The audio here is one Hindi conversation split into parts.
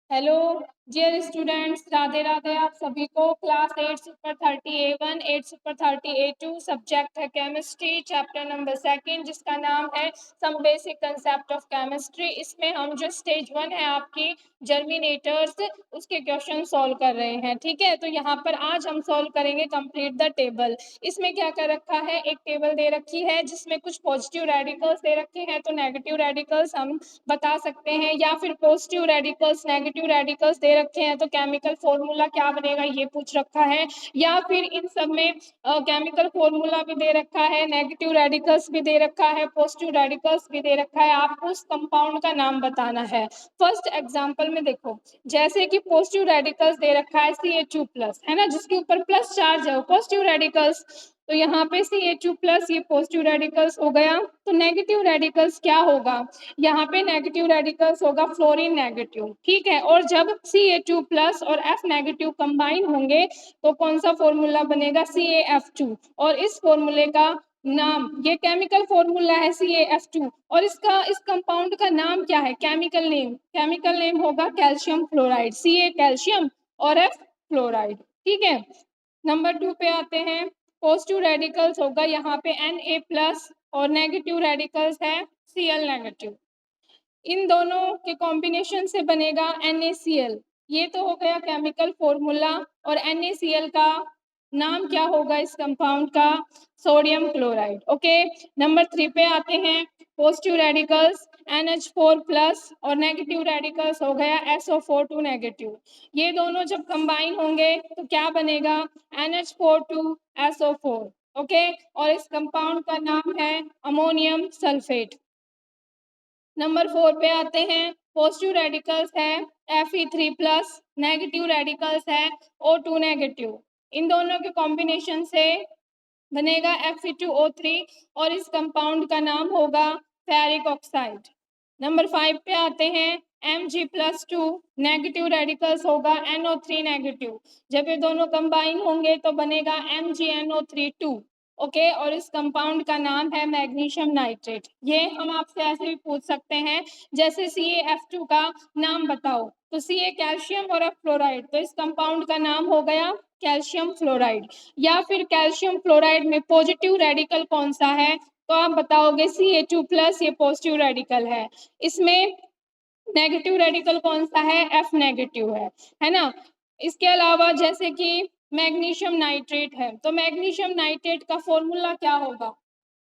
Hello dear students, Radhe Radhe. आप सभी को class 8 super 30A1 8 super 30A2 subject है केमिस्ट्री, चैप्टर नंबर 2 जिसका नाम है some basic concept of chemistry. इसमें हम जो स्टेज 1 है आपकी जर्मिनेटर्स, उसके क्वेश्चन सॉल्व कर रहे हैं। ठीक है, तो यहाँ पर आज हम सॉल्व करेंगे कंप्लीट द टेबल। इसमें क्या कर रखा है, एक टेबल दे रखी है जिसमें कुछ पॉजिटिव रेडिकल्स दे रखे हैं, तो नेगेटिव रेडिकल्स हम बता सकते हैं, या फिर पॉजिटिव रेडिकल्स नेगेटिव रेडिकल्स दे रखे हैं तो केमिकल फॉर्मूला क्या बनेगा ये पूछ रखा है, या फिर इन सब में केमिकल फॉर्मूला भी दे रखा है, नेगेटिव रेडिकल्स भी दे रखा है, पॉजिटिव रेडिकल्स भी दे रखा है। आपको उस कंपाउंड का नाम बताना है। फर्स्ट एग्जांपल में देखो, जैसे कि पॉजिटिव रेडिकल्स दे रखा है Ca2+, है ना, जिसके ऊपर प्लस चार्ज है वो पॉजिटिव रेडिकल्स। तो यहाँ पे Ca2+, ये पॉजिटिव रेडिकल्स हो गया। तो नेगेटिव रेडिकल्स क्या होगा, यहाँ पे नेगेटिव रेडिकल्स होगा फ्लोरीन नेगेटिव। ठीक है, और जब Ca2+ और F नेगेटिव कंबाइन होंगे तो कौन सा फॉर्मूला बनेगा, CaF2। और इस फॉर्मूले का नाम, ये केमिकल फॉर्मूला है CaF2, और इसका इस कंपाउंड का नाम क्या है, केमिकल नेम होगा कैल्शियम फ्लोराइड। Ca कैल्शियम और F फ्लोराइड। ठीक है, नंबर 2 पे आते हैं। पॉजिटिव रेडिकल्स होगा यहाँ पे Na+ और नेगेटिव रेडिकल्स है Cl नेगेटिव। इन दोनों के कॉम्बिनेशन से बनेगा NaCl। ये तो हो गया केमिकल फॉर्मूला। और NaCl का नाम क्या होगा इस कंपाउंड का, सोडियम क्लोराइड। ओके, नंबर 3 पे आते हैं। पॉजिटिव रेडिकल्स NH4+ और नेगेटिव रेडिकल्स हो गया SO4 नेगेटिव। ये दोनों जब कंबाइन होंगे तो क्या बनेगा, NH4 ओके, और इस कंपाउंड का नाम है अमोनियम सल्फेट। नंबर 4 पे आते हैं। पॉजिटिव रेडिकल्स है Fe3+, नेगेटिव रेडिकल्स है O2 नेगेटिव। इन दोनों के कॉम्बिनेशन से बनेगा Fe2O3 और इस कंपाउंड का नाम होगा फेरिक ऑक्साइड। नंबर 5 पे आते हैं। Mg+2, नेगेटिव रेडिकल्स होगा NO3 नेगेटिव। जब ये दोनों कंबाइन होंगे तो बनेगा MgNO3 ओके, और इस कंपाउंड का नाम है मैग्नीशियम नाइट्रेट। ये हम आपसे ऐसे भी पूछ सकते हैं, जैसे CaF2 का नाम बताओ, तो Ca कैल्शियम और F फ्लोराइड, तो इस कंपाउंड का नाम हो गया कैल्शियम फ्लोराइड। या फिर कैल्शियम फ्लोराइड में पॉजिटिव रेडिकल कौन सा है, तो आप बताओगे Ca2+, ये पॉजिटिव रेडिकल है। इसमें नेगेटिव रेडिकल कौन सा है, F नेगेटिव है ना। इसके अलावा जैसे कि मैग्नीशियम नाइट्रेट है, तो मैग्नीशियम नाइट्रेट का फॉर्मूला क्या होगा,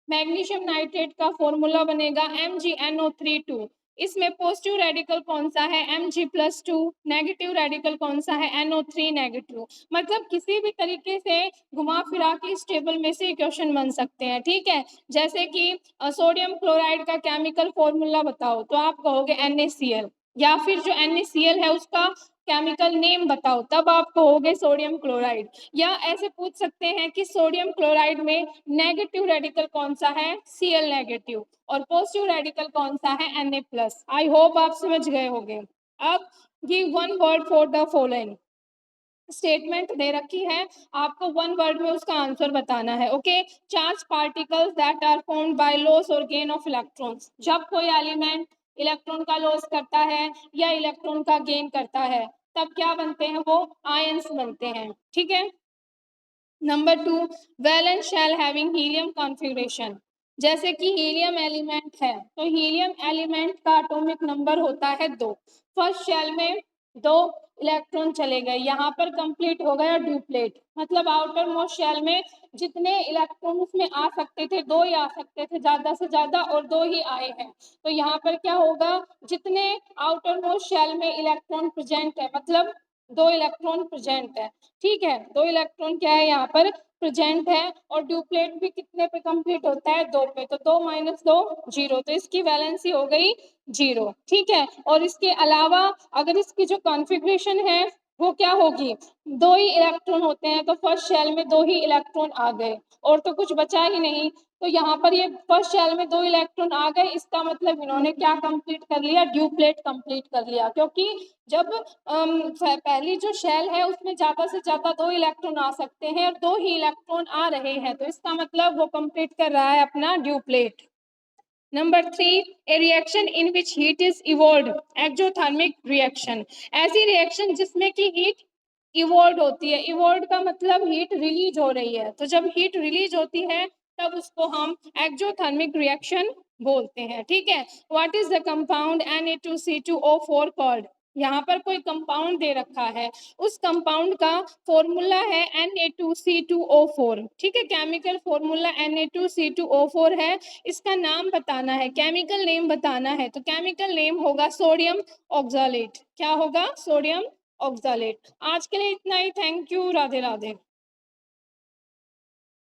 मैग्नीशियम नाइट्रेट का फॉर्मूला बनेगा MgNO3 इसमें पॉजिटिव रेडिकल कौन सा है, Mg+2, नेगेटिव रेडिकल कौन सा है, NO3 नेगेटिव। मतलब किसी भी तरीके से घुमा फिरा के इस टेबल में से क्वेश्चन बन सकते हैं। ठीक है, जैसे कि सोडियम क्लोराइड का केमिकल फॉर्मूला बताओ, तो आप कहोगे NaCl, या फिर जो NaCl है उसका केमिकल नेम बताओ, तब आप कहोगे सोडियम क्लोराइड। या ऐसे पूछ सकते हैं कि सोडियम क्लोराइड में नेगेटिव रेडिकल कौन सा है, Cl नेगेटिव, और पॉजिटिव रेडिकल कौन सा है, Na+। आई होप आप समझ गए होंगे। अब give one word for the following. Statement दे रखी है, आपको वन वर्ड में उसका आंसर बताना है। Okay, charge particles that are formed by loss और गेन ऑफ इलेक्ट्रॉन्स। जब कोई एलिमेंट इलेक्ट्रॉन का लॉस करता है या इलेक्ट्रॉन का गेन करता है, तब क्या बनते हैं, वो आयंस बनते हैं। ठीक है, number 2, valence shell having helium configuration. जैसे कि हीलियम एलिमेंट है, तो हीलियम एलिमेंट का एटॉमिक नंबर होता है 2। फर्स्ट शेल में 2 इलेक्ट्रॉन चले गए, यहाँ पर कंप्लीट हो गया ड्यूप्लेट। मतलब आउटर मोस्ट शेल में जितने इलेक्ट्रॉन उसमें आ सकते थे 2 ही आ सकते थे ज्यादा से ज्यादा, और 2 ही आए हैं। तो यहाँ पर क्या होगा, जितने आउटर मोस्ट शेल में इलेक्ट्रॉन प्रेजेंट है, मतलब 2 इलेक्ट्रॉन प्रेजेंट है। ठीक है, 2 इलेक्ट्रॉन क्या है यहाँ पर प्रेजेंट है, और ड्यूप्लेट भी कितने पे कंप्लीट होता है, 2 पे, तो 2 - 2 0, तो इसकी वैलेंसी हो गई 0। ठीक है, और इसके अलावा अगर इसकी जो कॉन्फ़िगरेशन है वो क्या होगी, 2 ही इलेक्ट्रॉन होते हैं, तो फर्स्ट शेल में 2 ही इलेक्ट्रॉन आ गए और तो कुछ बचा ही नहीं। तो यहाँ पर ये फर्स्ट शेल में 2 इलेक्ट्रॉन आ गए, इसका मतलब इन्होंने क्या कंप्लीट कर लिया, ड्यूप्लेट कंप्लीट कर लिया। क्योंकि जब पहली जो शेल है उसमें ज्यादा से ज्यादा 2 इलेक्ट्रॉन आ सकते हैं और 2 ही इलेक्ट्रॉन आ रहे हैं, तो इसका मतलब वो कंप्लीट कर रहा है अपना duplet. Number 3, A reaction in which heat is evolve, exothermic reaction, ऐसी रिएक्शन जिसमें कि हीट इवॉल्व होती है। इवॉल्व का मतलब हीट रिलीज हो रही है, तो जब हीट रिलीज होती है तब उसको हम एक्सोथर्मिक रिएक्शन बोलते हैं। ठीक है, what is the compound Na2C2O4 called, यहाँ पर कोई कंपाउंड दे रखा है, उस कंपाउंड का फॉर्मूला है Na2C2O4। ठीक है, केमिकल फॉर्मूला Na2C2O4 है, इसका नाम बताना है, केमिकल नेम बताना है, तो केमिकल नेम होगा सोडियम ऑक्सालेट। क्या होगा? Sodium oxalate. आज के लिए इतना ही, थैंक यू, राधे राधे।